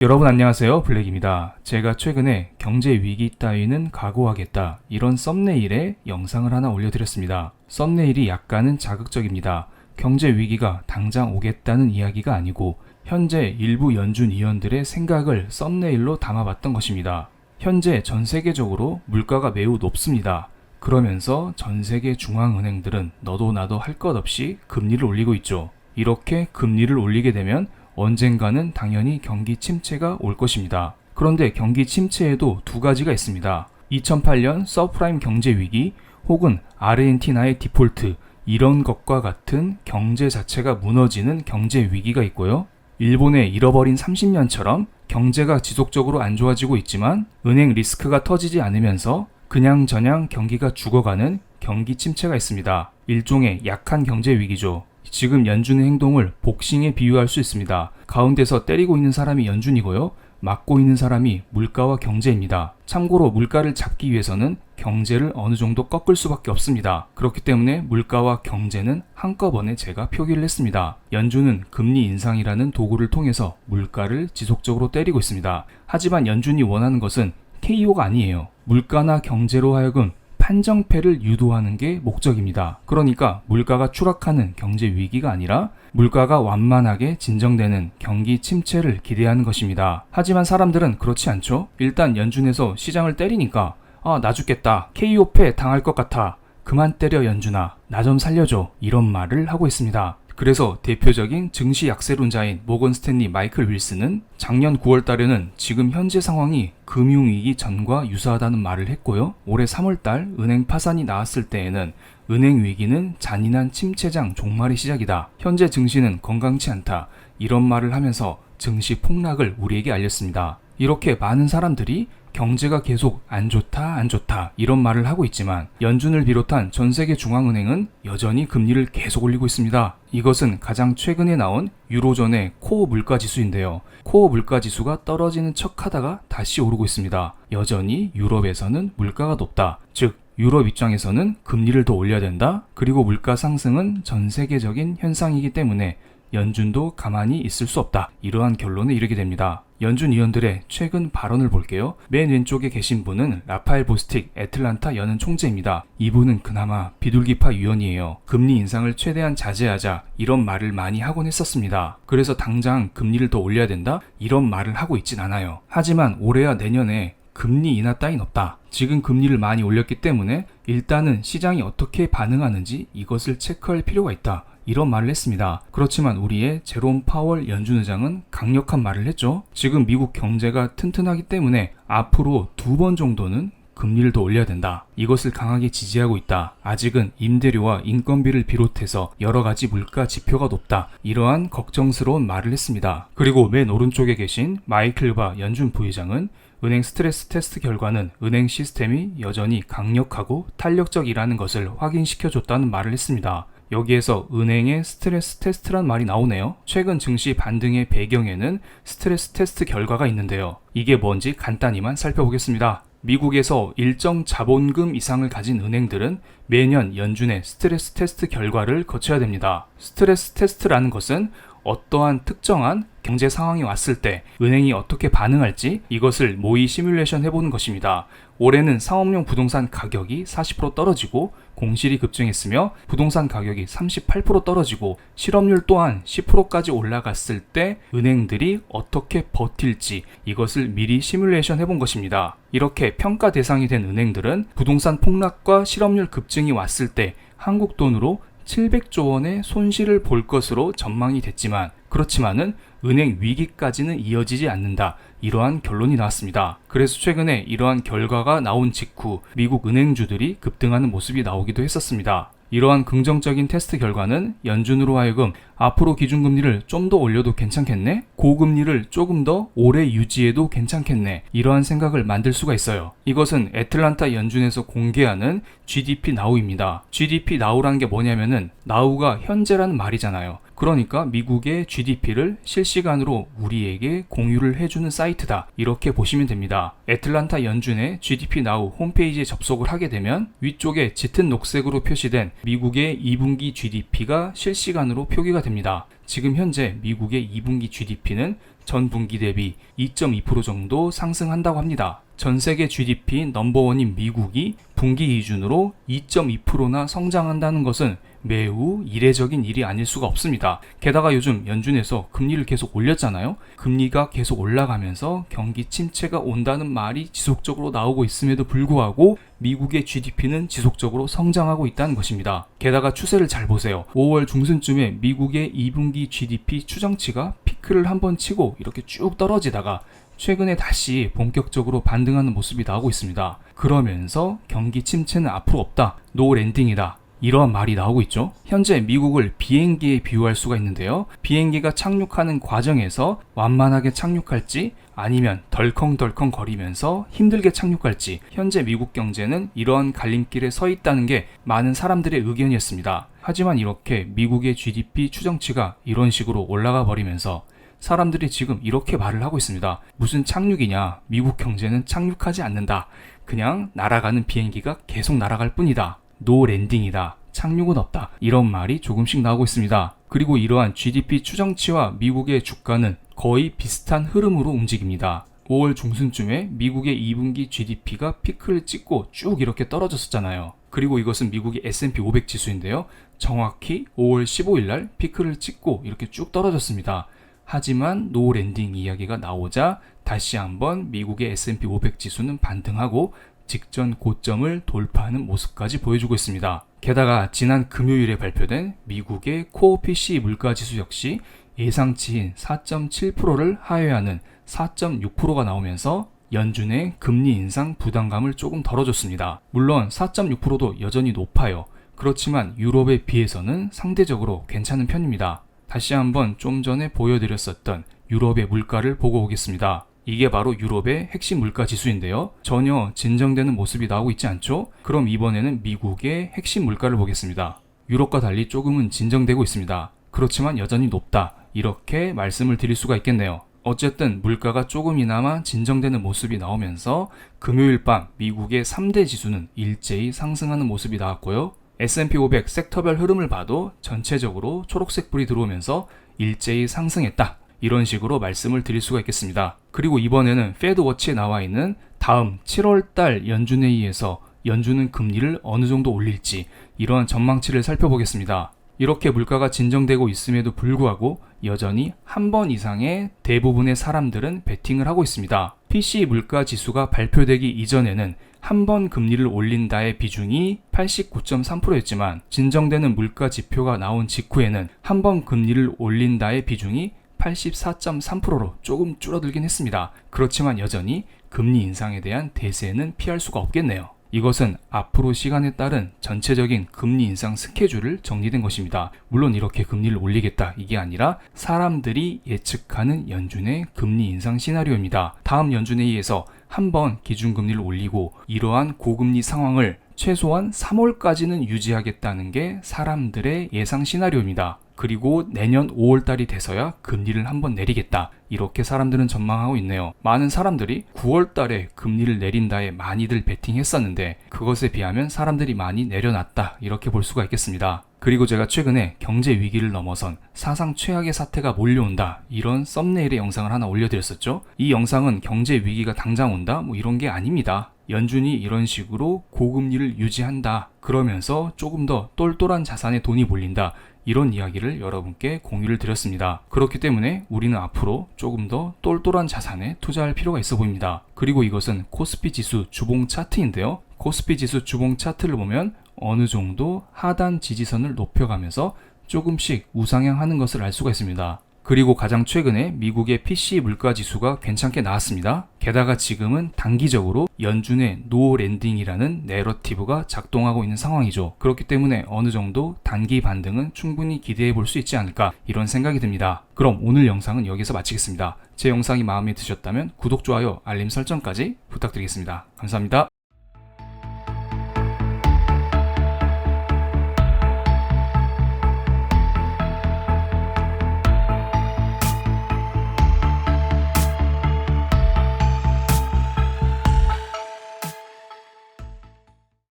여러분 안녕하세요, 블랙입니다. 제가 최근에 경제 위기 따위는 각오하겠다 이런 썸네일에 영상을 하나 올려드렸습니다. 썸네일이 약간은 자극적입니다. 경제 위기가 당장 오겠다는 이야기가 아니고 현재 일부 연준 위원들의 생각을 썸네일로 담아봤던 것입니다. 현재 전 세계적으로 물가가 매우 높습니다. 그러면서 전 세계 중앙은행들은 너도 나도 할 것 없이 금리를 올리고 있죠. 이렇게 금리를 올리게 되면 언젠가는 당연히 경기 침체가 올 것입니다. 그런데 경기 침체에도 두 가지가 있습니다. 2008년 서프라임 경제 위기 혹은 아르헨티나의 디폴트 이런 것과 같은 경제 자체가 무너지는 경제 위기가 있고요. 일본의 잃어버린 30년처럼 경제가 지속적으로 안 좋아지고 있지만 은행 리스크가 터지지 않으면서 그냥저냥 경기가 죽어가는 경기 침체가 있습니다. 일종의 약한 경제 위기죠. 지금 연준의 행동을 복싱에 비유할 수 있습니다. 가운데서 때리고 있는 사람이 연준이고요. 막고 있는 사람이 물가와 경제입니다. 참고로 물가를 잡기 위해서는 경제를 어느 정도 꺾을 수밖에 없습니다. 그렇기 때문에 물가와 경제는 한꺼번에 제가 표기를 했습니다. 연준은 금리 인상이라는 도구를 통해서 물가를 지속적으로 때리고 있습니다. 하지만 연준이 원하는 것은 KO가 아니에요. 물가나 경제로 하여금 판정패를 유도하는 게 목적입니다. 그러니까 물가가 추락하는 경제 위기가 아니라 물가가 완만하게 진정되는 경기 침체를 기대하는 것입니다. 하지만 사람들은 그렇지 않죠. 일단 연준에서 시장을 때리니까 나 죽겠다. KO패 당할 것 같아. 그만 때려 연준아. 나 좀 살려줘. 이런 말을 하고 있습니다. 그래서 대표적인 증시 약세론자인 모건 스탠리 마이클 윌슨은 작년 9월 달에는 지금 현재 상황이 금융위기 전과 유사하다는 말을 했고요. 올해 3월 달 은행 파산이 나왔을 때에는 은행 위기는 잔인한 침체장 종말의 시작이다. 현재 증시는 건강치 않다. 이런 말을 하면서 증시 폭락을 우리에게 알렸습니다. 이렇게 많은 사람들이 경제가 계속 안 좋다 이런 말을 하고 있지만 연준을 비롯한 전 세계 중앙은행은 여전히 금리를 계속 올리고 있습니다. 이것은 가장 최근에 나온 유로존의 코어 물가지수인데요. 코어 물가지수가 떨어지는 척하다가 다시 오르고 있습니다. 여전히 유럽에서는 물가가 높다. 즉 유럽 입장에서는 금리를 더 올려야 된다. 그리고 물가 상승은 전 세계적인 현상이기 때문에 연준도 가만히 있을 수 없다. 이러한 결론에 이르게 됩니다. 연준 위원들의 최근 발언을 볼게요. 맨 왼쪽에 계신 분은 라파엘 보스틱 애틀란타 연은 총재입니다. 이분은 그나마 비둘기파 위원이에요. 금리 인상을 최대한 자제하자 이런 말을 많이 하곤 했었습니다. 그래서 당장 금리를 더 올려야 된다? 이런 말을 하고 있진 않아요. 하지만 올해와 내년에 금리 인하 따윈 없다. 지금 금리를 많이 올렸기 때문에 일단은 시장이 어떻게 반응하는지 이것을 체크할 필요가 있다. 이런 말을 했습니다. 그렇지만 우리의 제롬 파월 연준 의장은 강력한 말을 했죠. 지금 미국 경제가 튼튼하기 때문에 앞으로 2번 정도는 금리를 더 올려야 된다. 이것을 강하게 지지하고 있다. 아직은 임대료와 인건비를 비롯해서 여러 가지 물가 지표가 높다. 이러한 걱정스러운 말을 했습니다. 그리고 맨 오른쪽에 계신 마이클 바 연준 부의장은 은행 스트레스 테스트 결과는 은행 시스템이 여전히 강력하고 탄력적이라는 것을 확인시켜줬다는 말을 했습니다. 여기에서 은행의 스트레스 테스트란 말이 나오네요. 최근 증시 반등의 배경에는 스트레스 테스트 결과가 있는데요. 이게 뭔지 간단히만 살펴보겠습니다. 미국에서 일정 자본금 이상을 가진 은행들은 매년 연준의 스트레스 테스트 결과를 거쳐야 됩니다. 스트레스 테스트라는 것은 어떠한 특정한 경제 상황이 왔을 때 은행이 어떻게 반응할지 이것을 모의 시뮬레이션 해보는 것입니다. 올해는 상업용 부동산 가격이 40% 떨어지고 공실이 급증했으며 부동산 가격이 38% 떨어지고 실업률 또한 10%까지 올라갔을 때 은행들이 어떻게 버틸지 이것을 미리 시뮬레이션 해본 것입니다. 이렇게 평가 대상이 된 은행들은 부동산 폭락과 실업률 급증이 왔을 때 한국 돈으로 700조 원의 손실을 볼 것으로 전망이 됐지만 그렇지만은 은행 위기까지는 이어지지 않는다. 이러한 결론이 나왔습니다. 그래서 최근에 이러한 결과가 나온 직후 미국 은행주들이 급등하는 모습이 나오기도 했었습니다. 이러한 긍정적인 테스트 결과는 연준으로 하여금 앞으로 기준금리를 좀 더 올려도 괜찮겠네? 고금리를 조금 더 오래 유지해도 괜찮겠네? 이러한 생각을 만들 수가 있어요. 이것은 애틀란타 연준에서 공개하는 GDP 나우입니다. GDP 나우라는 게 뭐냐면은 나우가 현재라는 말이잖아요. 그러니까 미국의 GDP를 실시간으로 우리에게 공유를 해주는 사이트다. 이렇게 보시면 됩니다. 애틀란타 연준의 GDP Now 홈페이지에 접속을 하게 되면 위쪽에 짙은 녹색으로 표시된 미국의 2분기 GDP가 실시간으로 표기가 됩니다. 지금 현재 미국의 2분기 GDP는 전 분기 대비 2.2% 정도 상승한다고 합니다. 전 세계 GDP 넘버원인 미국이 분기 기준으로 2.2%나 성장한다는 것은 매우 이례적인 일이 아닐 수가 없습니다. 게다가 요즘 연준에서 금리를 계속 올렸잖아요. 금리가 계속 올라가면서 경기 침체가 온다는 말이 지속적으로 나오고 있음에도 불구하고 미국의 GDP는 지속적으로 성장하고 있다는 것입니다. 게다가 추세를 잘 보세요. 5월 중순쯤에 미국의 2분기 GDP 추정치가 피크를 한번 치고 이렇게 쭉 떨어지다가 최근에 다시 본격적으로 반등하는 모습이 나오고 있습니다. 그러면서 경기 침체는 앞으로 없다, 노 랜딩이다, 이러한 말이 나오고 있죠. 현재 미국을 비행기에 비유할 수가 있는데요. 비행기가 착륙하는 과정에서 완만하게 착륙할지 아니면 덜컹덜컹 거리면서 힘들게 착륙할지, 현재 미국 경제는 이러한 갈림길에 서 있다는 게 많은 사람들의 의견이었습니다. 하지만 이렇게 미국의 GDP 추정치가 이런 식으로 올라가 버리면서 사람들이 지금 이렇게 말을 하고 있습니다. 무슨 착륙이냐, 미국 경제는 착륙하지 않는다, 그냥 날아가는 비행기가 계속 날아갈 뿐이다, 노 랜딩이다, 착륙은 없다, 이런 말이 조금씩 나오고 있습니다. 그리고 이러한 GDP 추정치와 미국의 주가는 거의 비슷한 흐름으로 움직입니다. 5월 중순쯤에 미국의 2분기 GDP가 피크를 찍고 쭉 이렇게 떨어졌었잖아요. 그리고 이것은 미국의 S&P 500 지수인데요. 정확히 5월 15일 날 피크를 찍고 이렇게 쭉 떨어졌습니다. 하지만 노 랜딩 이야기가 나오자 다시 한번 미국의 S&P 500 지수는 반등하고 직전 고점을 돌파하는 모습까지 보여주고 있습니다. 게다가 지난 금요일에 발표된 미국의 코어 PCE 물가지수 역시 예상치인 4.7%를 하회하는 4.6%가 나오면서 연준의 금리 인상 부담감을 조금 덜어줬습니다. 물론 4.6%도 여전히 높아요. 그렇지만 유럽에 비해서는 상대적으로 괜찮은 편입니다. 다시 한번 좀 전에 보여드렸었던 유럽의 물가를 보고 오겠습니다. 이게 바로 유럽의 핵심 물가 지수인데요. 전혀 진정되는 모습이 나오고 있지 않죠? 그럼 이번에는 미국의 핵심 물가를 보겠습니다. 유럽과 달리 조금은 진정되고 있습니다. 그렇지만 여전히 높다, 이렇게 말씀을 드릴 수가 있겠네요. 어쨌든 물가가 조금이나마 진정되는 모습이 나오면서 금요일 밤 미국의 3대 지수는 일제히 상승하는 모습이 나왔고요. S&P 500 섹터별 흐름을 봐도 전체적으로 초록색 불이 들어오면서 일제히 상승했다, 이런 식으로 말씀을 드릴 수가 있겠습니다. 그리고 이번에는 패드워치에 나와 있는 다음 7월달 연준회의에서 연준은 금리를 어느 정도 올릴지 이러한 전망치를 살펴보겠습니다. 이렇게 물가가 진정되고 있음에도 불구하고 여전히 한 번 이상의 대부분의 사람들은 베팅을 하고 있습니다. PCE 물가 지수가 발표되기 이전에는 한 번 금리를 올린다의 비중이 89.3%였지만 진정되는 물가 지표가 나온 직후에는 한 번 금리를 올린다의 비중이 84.3%로 조금 줄어들긴 했습니다. 그렇지만 여전히 금리 인상에 대한 대세는 피할 수가 없겠네요. 이것은 앞으로 시간에 따른 전체적인 금리 인상 스케줄을 정리된 것입니다. 물론 이렇게 금리를 올리겠다, 이게 아니라 사람들이 예측하는 연준의 금리 인상 시나리오입니다. 다음 연준회의에서 한번 기준금리를 올리고 이러한 고금리 상황을 최소한 3월까지는 유지하겠다는 게 사람들의 예상 시나리오입니다. 그리고 내년 5월달이 돼서야 금리를 한번 내리겠다, 이렇게 사람들은 전망하고 있네요. 많은 사람들이 9월달에 금리를 내린다에 많이들 베팅했었는데 그것에 비하면 사람들이 많이 내려놨다, 이렇게 볼 수가 있겠습니다. 그리고 제가 최근에 경제 위기를 넘어선 사상 최악의 사태가 몰려온다, 이런 썸네일의 영상을 하나 올려드렸었죠. 이 영상은 경제 위기가 당장 온다, 이런 게 아닙니다. 연준이 이런 식으로 고금리를 유지한다, 그러면서 조금 더 똘똘한 자산에 돈이 몰린다, 이런 이야기를 여러분께 공유를 드렸습니다. 그렇기 때문에 우리는 앞으로 조금 더 똘똘한 자산에 투자할 필요가 있어 보입니다. 그리고 이것은 코스피 지수 주봉 차트인데요. 코스피 지수 주봉 차트를 보면 어느 정도 하단 지지선을 높여가면서 조금씩 우상향하는 것을 알 수가 있습니다. 그리고 가장 최근에 미국의 PCE 물가 지수가 괜찮게 나왔습니다. 게다가 지금은 단기적으로 연준의 노 랜딩이라는 내러티브가 작동하고 있는 상황이죠. 그렇기 때문에 어느 정도 단기 반등은 충분히 기대해 볼 수 있지 않을까, 이런 생각이 듭니다. 그럼 오늘 영상은 여기서 마치겠습니다. 제 영상이 마음에 드셨다면 구독, 좋아요, 알림 설정까지 부탁드리겠습니다. 감사합니다.